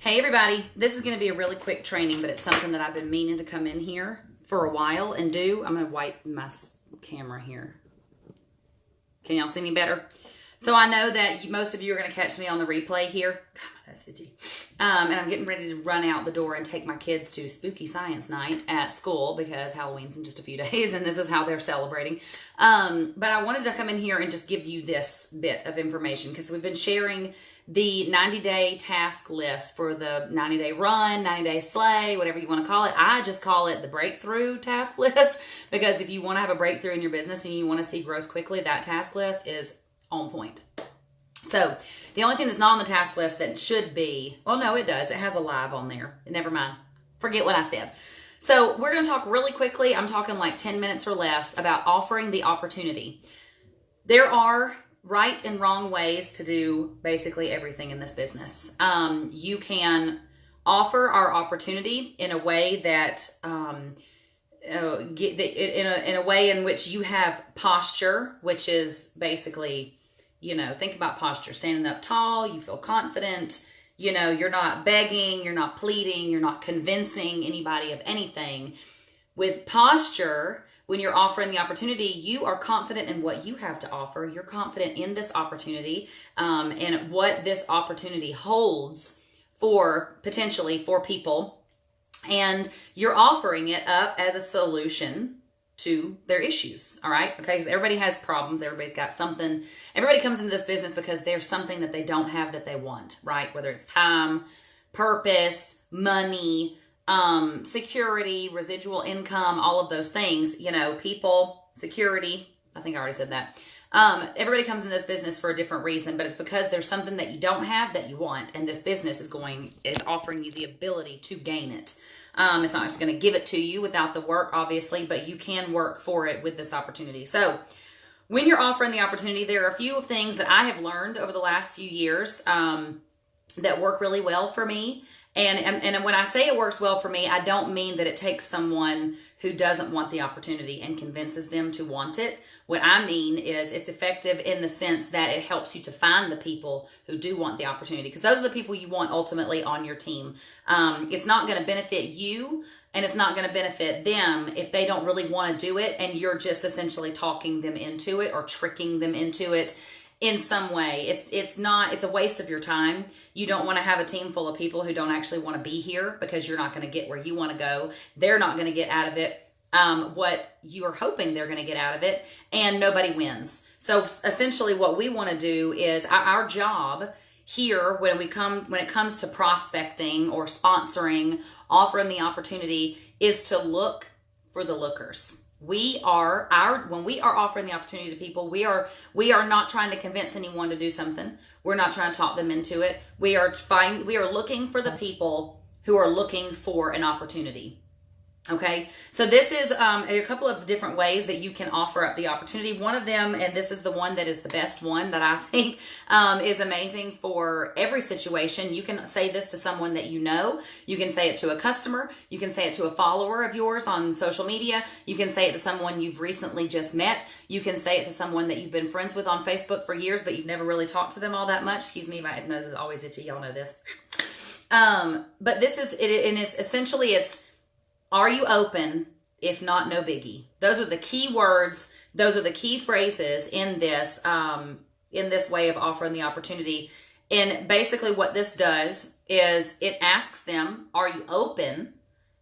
Hey everybody, this is going to be a really quick training, but it's something that I've been meaning to come in here for a while and do. I'm going to wipe my camera here. Can y'all see me better? So I know that most of you are going to catch me on the replay here. God, that's itchy. And I'm getting ready to run out the door and take my kids to spooky science night at school because Halloween's in just a few days and this is how they're celebrating. But I wanted to come in here and just give you this bit of information because we've been sharing the 90-day task list for the 90-day run, 90-day slay, whatever you want to call it. I just call it the breakthrough task list because if you want to have a breakthrough in your business and you want to see growth quickly, that task list is on point. So the only thing that's not on the task list that should be, well, no, it does. It has a live on there. Never mind. Forget what I said. So we're going to talk really quickly. I'm talking like 10 minutes or less about offering the opportunity. There are right and wrong ways to do basically everything in this business. You can offer our opportunity in a way that in a way in which you have posture, which is basically, think about posture, standing up tall, you feel confident, you're not begging, you're not pleading, you're not convincing anybody of anything. With posture, when you're offering the opportunity, you are confident in what you have to offer. You're confident in this opportunity and what this opportunity holds potentially for people. And you're offering it up as a solution to their issues. All right. Okay. Because everybody has problems. Everybody's got something. Everybody comes into this business because there's something that they don't have that they want, right? Whether it's time, purpose, money, security, residual income, all of those things, people, security. I think I already said that. Everybody comes into this business for a different reason, but it's because there's something that you don't have that you want. And this business is offering you the ability to gain it. It's not just going to give it to you without the work, obviously, but you can work for it with this opportunity. So when you're offering the opportunity, there are a few things that I have learned over the last few years, that work really well for me. And when I say it works well for me, I don't mean that it takes someone who doesn't want the opportunity and convinces them to want it. What I mean is it's effective in the sense that it helps you to find the people who do want the opportunity, because those are the people you want ultimately on your team. It's not going to benefit you and it's not going to benefit them if they don't really want to do it and you're just essentially talking them into it or tricking them into it in some way. It's a waste of your time. You don't want to have a team full of people who don't actually want to be here because you're not going to get where you want to go. They're not going to get out of it what you are hoping they're going to get out of it, and nobody wins. So essentially what we want to do is our job here when it comes to prospecting or sponsoring, offering the opportunity, is to look for the lookers. When we are offering the opportunity to people, we are not trying to convince anyone to do something. We're not trying to talk them into it. We are looking for the people who are looking for an opportunity. Okay, so this is a couple of different ways that you can offer up the opportunity. One of them, and this is the one that is the best one that I think is amazing for every situation. You can say this to someone that you know. You can say it to a customer. You can say it to a follower of yours on social media. You can say it to someone you've recently just met. You can say it to someone that you've been friends with on Facebook for years, but you've never really talked to them all that much. Excuse me, my nose is always itchy. Y'all know this. But this is it, and it's essentially are you open? If not, no biggie. Those are the key words. Those are the key phrases in this way of offering the opportunity. And basically what this does is it asks them, are you open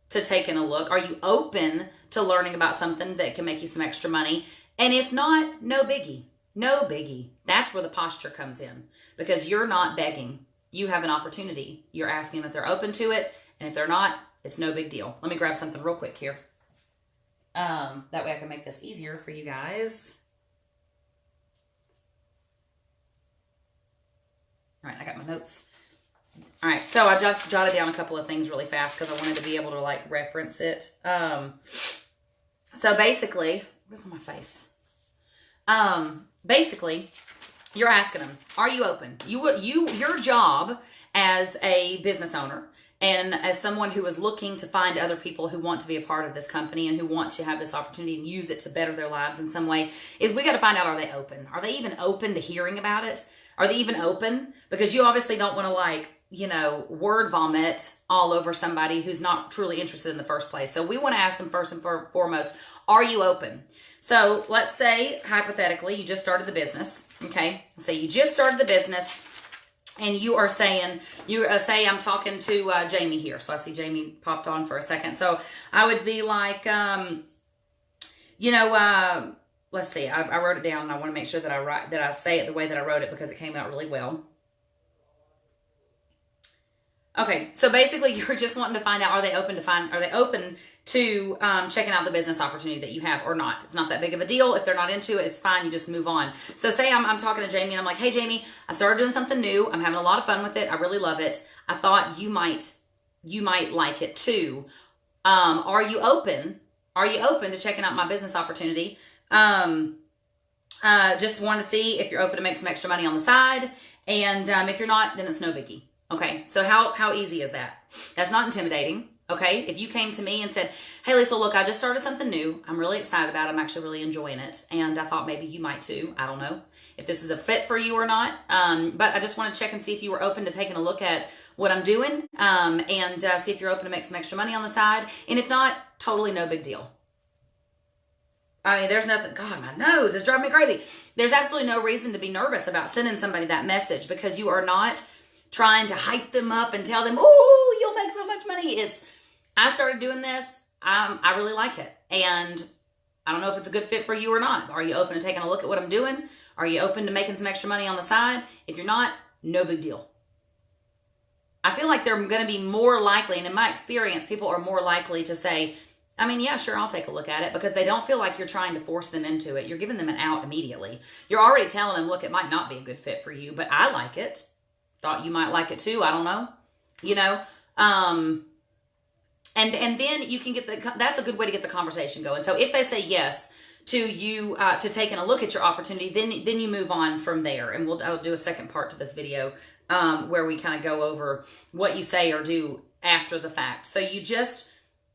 to taking a look? Are you open to learning about something that can make you some extra money? And if not, no biggie. No biggie. That's where the posture comes in, because you're not begging. You have an opportunity. You're asking them if they're open to it. And if they're not, it's no big deal. Let me grab something real quick here. That way I can make this easier for you guys. All right, I got my notes. All right, so I just jotted down a couple of things really fast because I wanted to be able to reference it. So basically, where's my face? Basically, you're asking them, are you open? Your job as a business owner and as someone who is looking to find other people who want to be a part of this company and who want to have this opportunity and use it to better their lives in some way, is we got to find out, are they open? Are they even open to hearing about it? Are they even open? Because you obviously don't want to word vomit all over somebody who's not truly interested in the first place. So we want to ask them first and foremost, are you open? So let's say, hypothetically, you just started the business, okay? Say you just started the business and you are saying, say I'm talking to Jamie here. So I see Jamie popped on for a second. So I would be like, let's see, I wrote it down and I want to make sure that I say it the way that I wrote it because it came out really well. Okay, so basically you're just wanting to find out, are they open to checking out the business opportunity that you have or not? It's not that big of a deal. If they're not into it, it's fine. You just move on. So say I'm talking to Jamie and I'm like, hey, Jamie, I started doing something new. I'm having a lot of fun with it. I really love it. I thought you might like it too. Are you open? Are you open to checking out my business opportunity? Just want to see if you're open to make some extra money on the side. And if you're not, then it's no biggie. Okay, so how easy is that? That's not intimidating, okay? If you came to me and said, hey, Lisa, look, I just started something new. I'm really excited about it. I'm actually really enjoying it. And I thought maybe you might too. I don't know if this is a fit for you or not. But I just want to check and see if you were open to taking a look at what I'm doing and see if you're open to make some extra money on the side. And if not, totally no big deal. I mean, there's nothing, God, my nose is driving me crazy. There's absolutely no reason to be nervous about sending somebody that message because you are not trying to hype them up and tell them, oh, you'll make so much money. I started doing this. I really like it. And I don't know if it's a good fit for you or not. Are you open to taking a look at what I'm doing? Are you open to making some extra money on the side? If you're not, no big deal. I feel like they're going to be more likely, and in my experience, people are more likely to say, I mean, yeah, sure, I'll take a look at it because they don't feel like you're trying to force them into it. You're giving them an out immediately. You're already telling them, look, it might not be a good fit for you, but I like it. Thought you might like it too. I don't know, and then you can that's a good way to get the conversation going. So if they say yes to you, to taking a look at your opportunity, then you move on from there. And I'll do a second part to this video, where we kind of go over what you say or do after the fact. So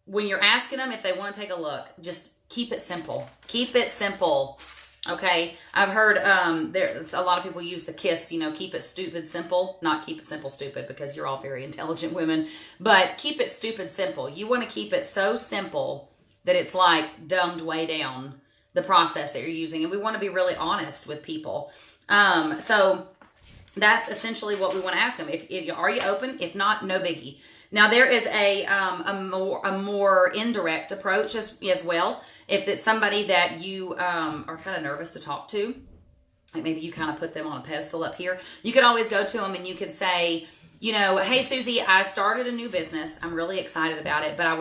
when you're asking them if they want to take a look, just keep it simple. Keep it simple. Okay, I've heard there's a lot of people use the KISS, keep it stupid simple, not keep it simple stupid because you're all very intelligent women, but keep it stupid simple. You want to keep it so simple that it's like dumbed way down the process that you're using, and we want to be really honest with people. So that's essentially what we want to ask them. Are you open? If not, no biggie. Now there is a more indirect approach as well. If it's somebody that you are kind of nervous to talk to, like maybe you kind of put them on a pedestal up here, you could always go to them and you could say, hey, Susie, I started a new business. I'm really excited about it, but I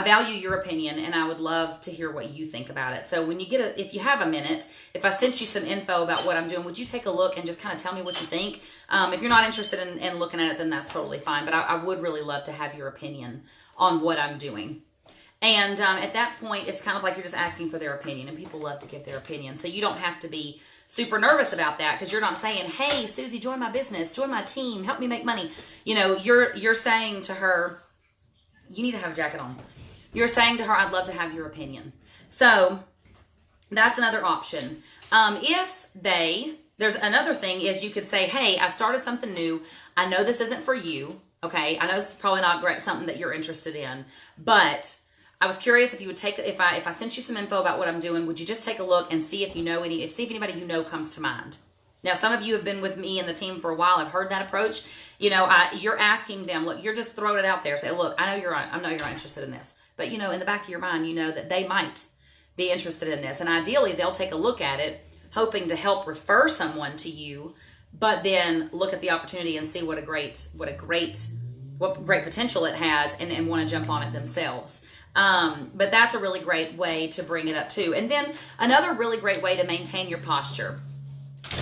value your opinion and I would love to hear what you think about it. So if you have a minute, if I sent you some info about what I'm doing, would you take a look and just kind of tell me what you think? If you're not interested in looking at it, then that's totally fine. But I would really love to have your opinion on what I'm doing. And at that point, it's kind of like you're just asking for their opinion, and people love to give their opinion. So you don't have to be super nervous about that because you're not saying, hey, Susie, join my business, join my team, help me make money. You're saying to her, you need to have a jacket on. You're saying to her, I'd love to have your opinion. So that's another option. There's another thing is you could say, hey, I started something new. I know this isn't for you. Okay. I know this is probably not something that you're interested in, but I was curious if you would if I sent you some info about what I'm doing, would you just take a look and see if see if anybody comes to mind? Now, some of you have been with me and the team for a while. I've heard that approach. You're asking them, look, you're just throwing it out there. Say, look, I know you're not interested in this, but in the back of your mind, that they might be interested in this. And ideally they'll take a look at it, hoping to help refer someone to you, but then look at the opportunity and see what great potential it has and want to jump on it themselves. But that's a really great way to bring it up too. And then another really great way to maintain your posture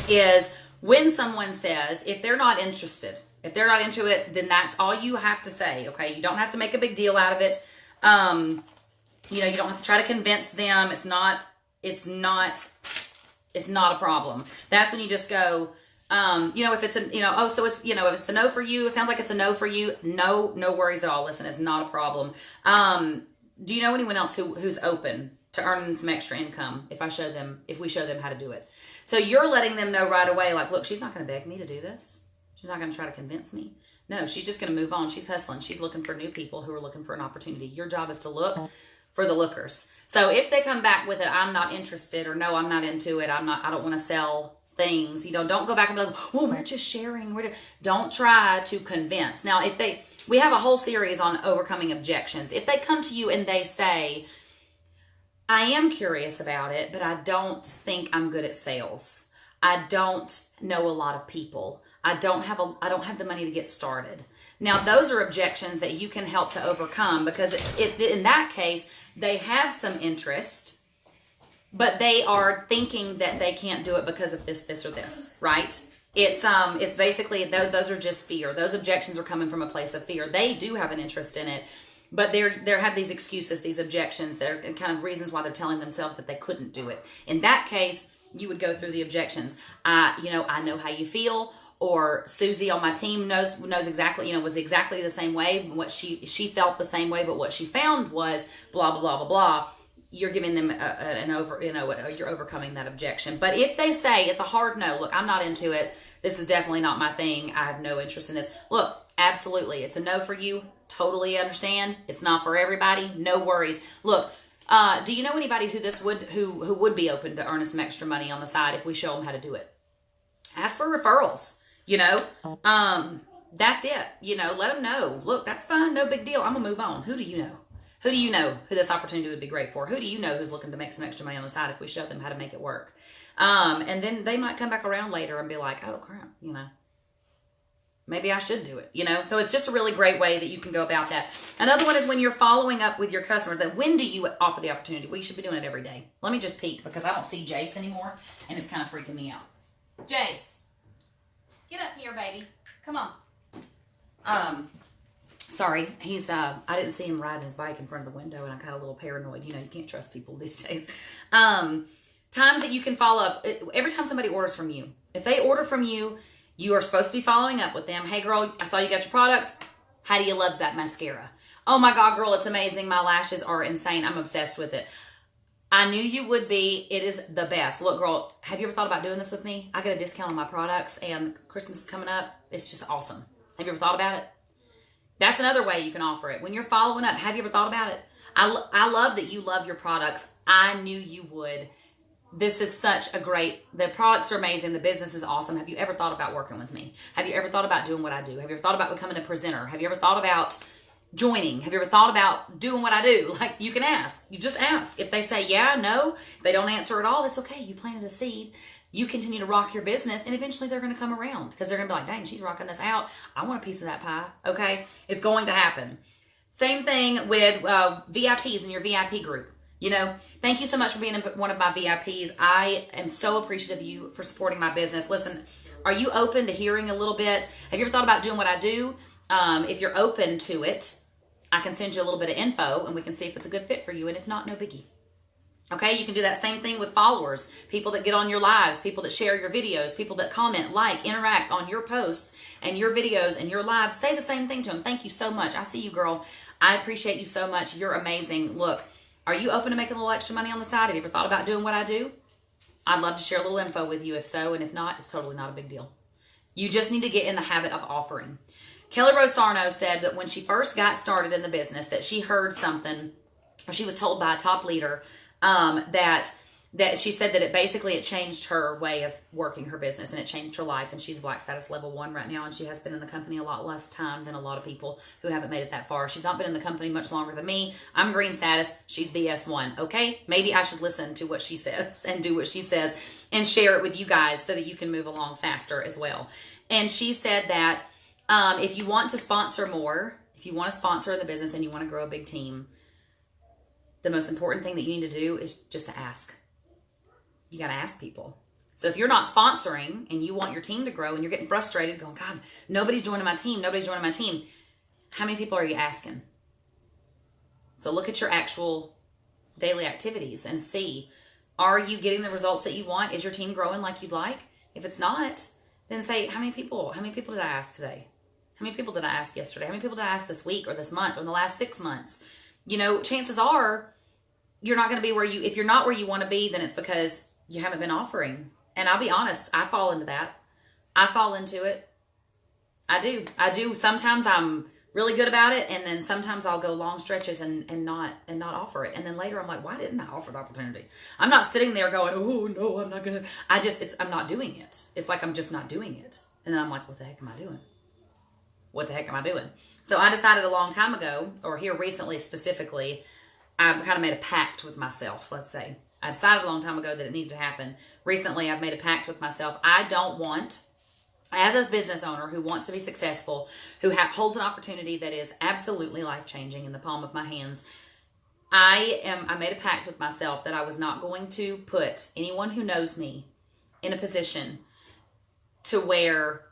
is when someone says, if they're not interested, if they're not into it, then that's all you have to say. Okay. You don't have to make a big deal out of it. You don't have to try to convince them. It's not a problem. That's when you just go, if it's if it's a no for you, it sounds like it's a no for you. No worries at all. Listen, it's not a problem. Do you know anyone else who's open to earning some extra income if we show them how to do it? So you're letting them know right away, like, look, she's not going to beg me to do this. She's She's not going to try to convince me. No, she's just going to move on. She's hustling. She's looking for new people who are looking for an opportunity. Your job is to look for the lookers. So if they come back with it, I'm not interested, or no, I'm not into it. I don't want to sell things. Don't go back and be like, oh, we're just sharing. Don't try to convince. Now, we have a whole series on overcoming objections. If they come to you and they say, I am curious about it, but I don't think I'm good at sales. I don't know a lot of people. I don't have the money to get started. Now, those are objections that you can help to overcome, because in that case, they have some interest, but they are thinking that they can't do it because of this, or this, right? It's basically, those are just fear. Those objections are coming from a place of fear. They do have an interest in it, but they have these excuses, these objections. They're kind of reasons why they're telling themselves that they couldn't do it. In that case, you would go through the objections. I know how you feel, or Susie on my team knows exactly, was exactly the same way. What she felt the same way, but what she found was blah, blah, blah, blah, blah. You're giving them you're overcoming that objection. But if they say it's a hard no, look, I'm not into it. This is definitely not my thing. I have no interest in this. Look, absolutely, it's a no for you. Totally understand. It's not for everybody. No worries. Look, do you know anybody who would be open to earning some extra money on the side if we show them how to do it? Ask for referrals. That's it. Let them know. Look, that's fine. No big deal. I'm gonna move on. Who do you know? Who do you know who this opportunity would be great for? Who do you know who's looking to make some extra money on the side if we show them how to make it work? And then they might come back around later and be like, oh crap, maybe I should do it, So it's just a really great way that you can go about that. Another one is when you're following up with your customers. That when do you offer the opportunity? Well, you should be doing it every day. Let me just peek, because I don't see Jace anymore, and it's kind of freaking me out. Jace, get up here, baby. Come on. Sorry, he's, I didn't see him riding his bike in front of the window, and I got a little paranoid. You can't trust people these days. Times that you can follow up. Every time somebody orders from you, if they order from you, you are supposed to be following up with them. Hey, girl, I saw you got your products. How do you love that mascara? Oh, my God, girl, it's amazing. My lashes are insane. I'm obsessed with it. I knew you would be. It is the best. Look, girl, have you ever thought about doing this with me? I get a discount on my products, and Christmas is coming up. It's just awesome. Have you ever thought about it? That's another way you can offer it. When you're following up, have you ever thought about it? I love that you love your products. I knew you would. This is such a the products are amazing. The business is awesome. Have you ever thought about working with me? Have you ever thought about doing what I do? Have you ever thought about becoming a presenter? Have you ever thought about joining? Have you ever thought about doing what I do? Like, you can ask. You just ask. If they say yeah, no, if they don't answer at all, it's okay. You planted a seed. You continue to rock your business, and eventually they're going to come around, because they're going to be like, dang, she's rocking this out. I want a piece of that pie. Okay? It's going to happen. Same thing with VIPs in your VIP group. Thank you so much for being one of my VIPs. I am so appreciative of you for supporting my business. Listen, are you open to hearing a little bit? Have you ever thought about doing what I do? If you're open to it, I can send you a little bit of info, and we can see if it's a good fit for you. And if not, no biggie. Okay, you can do that same thing with followers, people that get on your lives, people that share your videos, people that comment, interact on your posts and your videos and your lives. Say the same thing to them. Thank you so much. I see you, girl. I appreciate you so much. You're amazing. Look, are you open to making a little extra money on the side? Have you ever thought about doing what I do? I'd love to share a little info with you if so, and if not, it's totally not a big deal. You just need to get in the habit of offering. Kelly Rose Sarno said that when she first got started in the business, that she heard something, or she was told by a top leader, that she said that it changed her way of working her business, and it changed her life. And she's Black Status Level 1 right now, and she has been in the company a lot less time than a lot of people who haven't made it that far. She's not been in the company much longer than me. I'm Green Status. She's BS1. Okay? Maybe I should listen to what she says and do what she says and share it with you guys so that you can move along faster as well. And she said that if you want to sponsor more, if you want to sponsor in the business and you want to grow a big team, the most important thing that you need to do is just to ask. You got to ask people. So if you're not sponsoring and you want your team to grow and you're getting frustrated going, God, nobody's joining my team. Nobody's joining my team. How many people are you asking? So look at your actual daily activities and see, are you getting the results that you want? Is your team growing like you'd like? If it's not, then say, how many people did I ask today? How many people did I ask yesterday? How many people did I ask this week or this month or in the last 6 months? Chances are you're not going to be if you're not where you want to be, then it's because you haven't been offering. And I'll be honest, I fall into that. I fall into it. I do. I do. Sometimes I'm really good about it, and then sometimes I'll go long stretches and not offer it. And then later I'm like, why didn't I offer the opportunity? I'm not sitting there going, oh no, I'm not gonna. I'm not doing it. It's like I'm just not doing it. And then I'm like, what the heck am I doing? What the heck am I doing? So I decided a long time ago, or here recently specifically, I kind of made a pact with myself, let's say. I decided a long time ago that it needed to happen. Recently, I've made a pact with myself. I don't want, as a business owner who wants to be successful, who holds an opportunity that is absolutely life-changing in the palm of my hands, I made a pact with myself that I was not going to put anyone who knows me in a position to where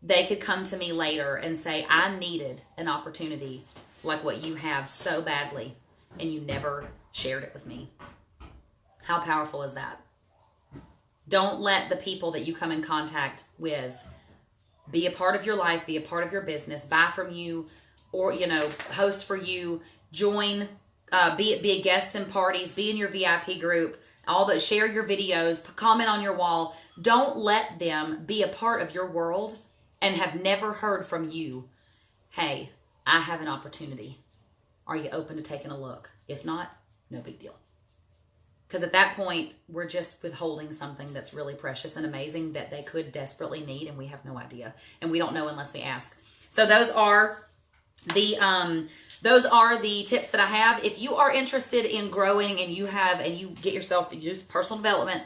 they could come to me later and say, I needed an opportunity like what you have so badly, and you never shared it with me. How powerful is that? Don't let the people that you come in contact with be a part of your life, be a part of your business, buy from you, or, host for you, join, be a guest in parties, be in your VIP group, share your videos, comment on your wall. Don't let them be a part of your world and have never heard from you. Hey, I have an opportunity. Are you open to taking a look? If not, no big deal. Because at that point, we're just withholding something that's really precious and amazing that they could desperately need, and we have no idea. And we don't know unless we ask. So those are the tips that I have. If you are interested in growing and you get yourself, you do personal development,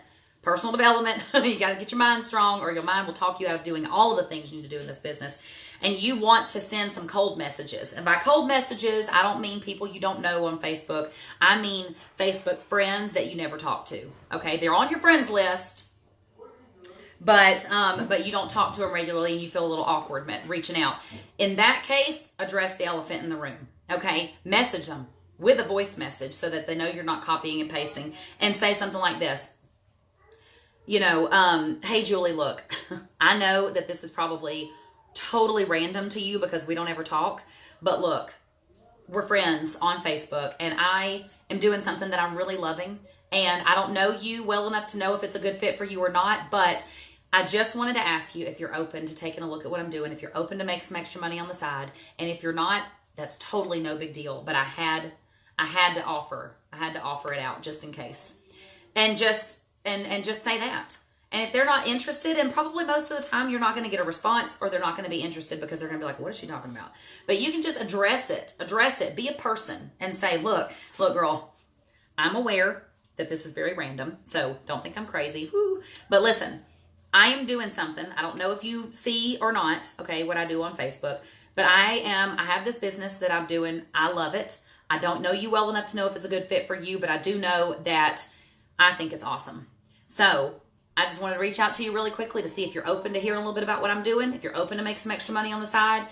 you got to get your mind strong, or your mind will talk you out of doing all of the things you need to do in this business. And you want to send some cold messages. And by cold messages, I don't mean people you don't know on Facebook. I mean Facebook friends that you never talk to. Okay, they're on your friends list, but you don't talk to them regularly and you feel a little awkward reaching out. In that case, address the elephant in the room. Okay, message them with a voice message so that they know you're not copying and pasting, and say something like this. Hey Julie, look, I know that this is probably totally random to you because we don't ever talk, but look, we're friends on Facebook, and I am doing something that I'm really loving, and I don't know you well enough to know if it's a good fit for you or not, but I just wanted to ask you if you're open to taking a look at what I'm doing, if you're open to make some extra money on the side, and if you're not, that's totally no big deal, but I had to offer it out just in case, and just say that. And if they're not interested, and probably most of the time you're not going to get a response, or they're not going to be interested because they're going to be like, what is she talking about? But you can just address it, be a person, and say, look girl, I'm aware that this is very random, so don't think I'm crazy. Woo. But listen, I am doing something. I don't know if you see or not, okay, what I do on Facebook, but I have this business that I'm doing. I love it. I don't know you well enough to know if it's a good fit for you, but I do know that I think it's awesome. So I just wanted to reach out to you really quickly to see if you're open to hearing a little bit about what I'm doing, if you're open to make some extra money on the side.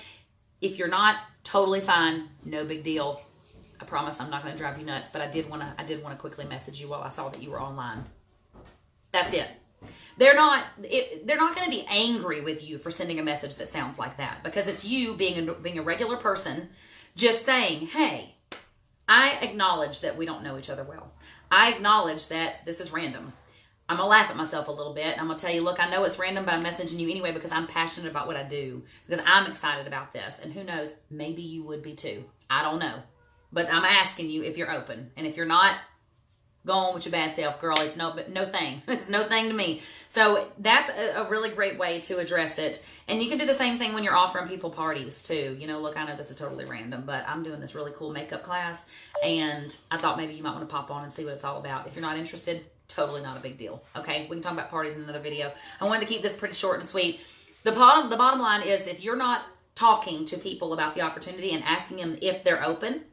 If you're not, totally fine, no big deal. I promise I'm not going to drive you nuts, but I did want to quickly message you while I saw that you were online. That's it. They're not going to be angry with you for sending a message that sounds like that, because it's you being a regular person, just saying, hey, I acknowledge that we don't know each other well. I acknowledge that this is random. I'm going to laugh at myself a little bit. I'm going to tell you, look, I know it's random, but I'm messaging you anyway because I'm passionate about what I do, because I'm excited about this. And who knows, maybe you would be too. I don't know. But I'm asking you if you're open. And if you're not, go on with your bad self, girl. It's no thing. It's no thing to me. So that's a really great way to address it. And you can do the same thing when you're offering people parties too. Look, I know this is totally random, but I'm doing this really cool makeup class, and I thought maybe you might want to pop on and see what it's all about. If you're not interested, totally not a big deal. Okay, we can talk about parties in another video. I wanted to keep this pretty short and sweet. The bottom line is, if you're not talking to people about the opportunity and asking them if they're open,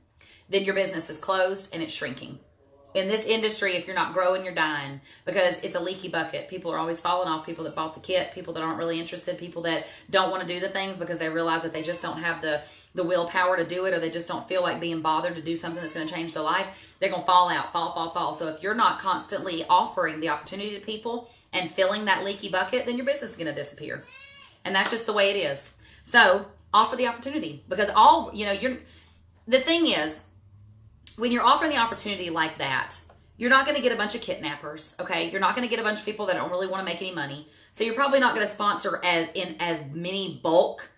then your business is closed and it's shrinking. In this industry, if you're not growing, you're dying, because it's a leaky bucket. People are always falling off. People that bought the kit, people that aren't really interested, people that don't want to do the things because they realize that they just don't have the willpower to do it, or they just don't feel like being bothered to do something that's going to change their life. They're going to fall out, fall. So if you're not constantly offering the opportunity to people and filling that leaky bucket, then your business is going to disappear. And that's just the way it is. So offer the opportunity, because the thing is, when you're offering the opportunity like that, you're not going to get a bunch of kidnappers, okay? You're not going to get a bunch of people that don't really want to make any money. So you're probably not going to sponsor in as many bulk,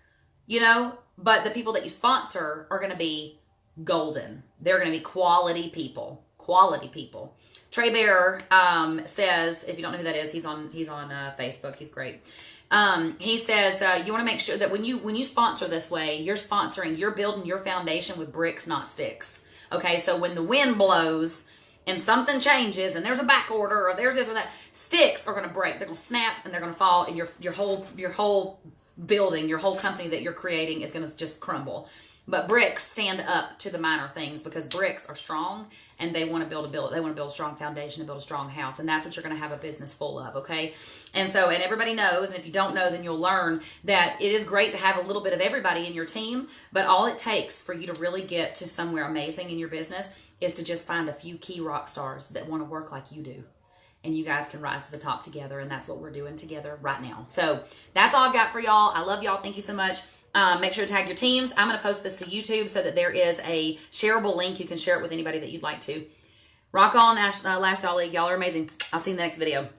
you know, but the people that you sponsor are going to be golden. They're going to be quality people. Quality people. Trey Bear says, if you don't know who that is, he's on Facebook. He's great. He says you want to make sure that when you sponsor this way, you're building your foundation with bricks, not sticks. Okay, so when the wind blows and something changes and there's a back order or there's this or that, sticks are going to break. They're going to snap and they're going to fall, and your whole building, your whole company that you're creating is going to just crumble. But bricks stand up to the minor things because bricks are strong and they want to build a strong foundation to build a strong house. And that's what you're going to have a business full of, okay? And everybody knows, and if you don't know, then you'll learn that it is great to have a little bit of everybody in your team, but all it takes for you to really get to somewhere amazing in your business is to just find a few key rock stars that want to work like you do. And you guys can rise to the top together, and that's what we're doing together right now. So that's all I've got for y'all. I love y'all. Thank you so much. Make sure to tag your teams. I'm going to post this to YouTube so that there is a shareable link. You can share it with anybody that you'd like to. Rock on, Lash Dolly. Y'all are amazing. I'll see you in the next video.